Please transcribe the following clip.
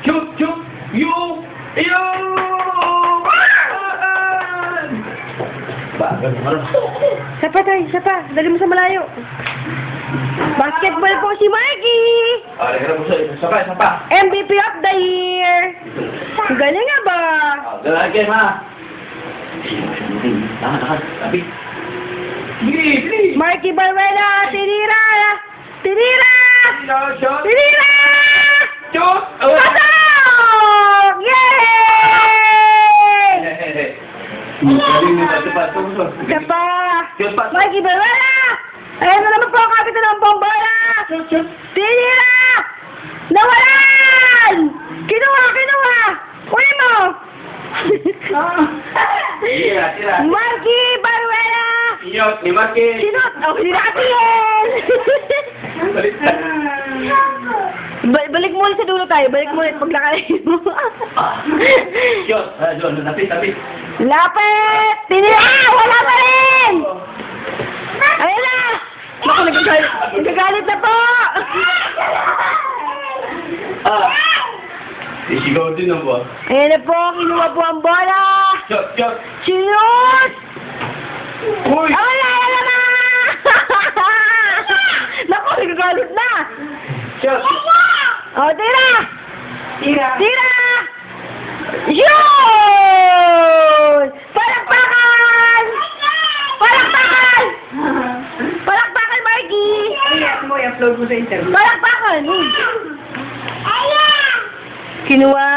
Shoot! Shoot! Yung! Bagal mo rin. Isa pa tayo, isa pa. Dali mo sa malayo. Basketball po si Mikey! Lagyan na po siya. Isa pa. MVP of the year! Galing nga ba? Lalagyan, ma. Tabi. Sige. Mikey Barwela! Tinira! Tinira! Shot! Tinira! Shoot! Patok! Yay! Galing mo ito pa. Isa pa! Shoot pa. Mikey Barwela! Ayan na naman po ang kapito ng bombala! Shoot! Tinira! Nawalan! Kinuha! Kunin mo! Tira. Mikey Barwela! Inyo, ni Maki. Sinot! Oh, sinatin! Balik mo ulit sa dulo tayo. Balik mo ulit paglakay mo. Shoot! Doon, lapit. Lapit! Tinira! Wala pa rin! Ayun na! Naku, nagagalit na po! Isigaw din ang buwan. Ayan na po, kinuha po ang bola! Shoot! Sinot! Uy! Wala naman! Naku, nagagalit na! Shoot! O, tira! Tira! Yun! Palakpakan! Palakpakan, Marky! I-upload mo sa internet. Palakpakan! Kinuha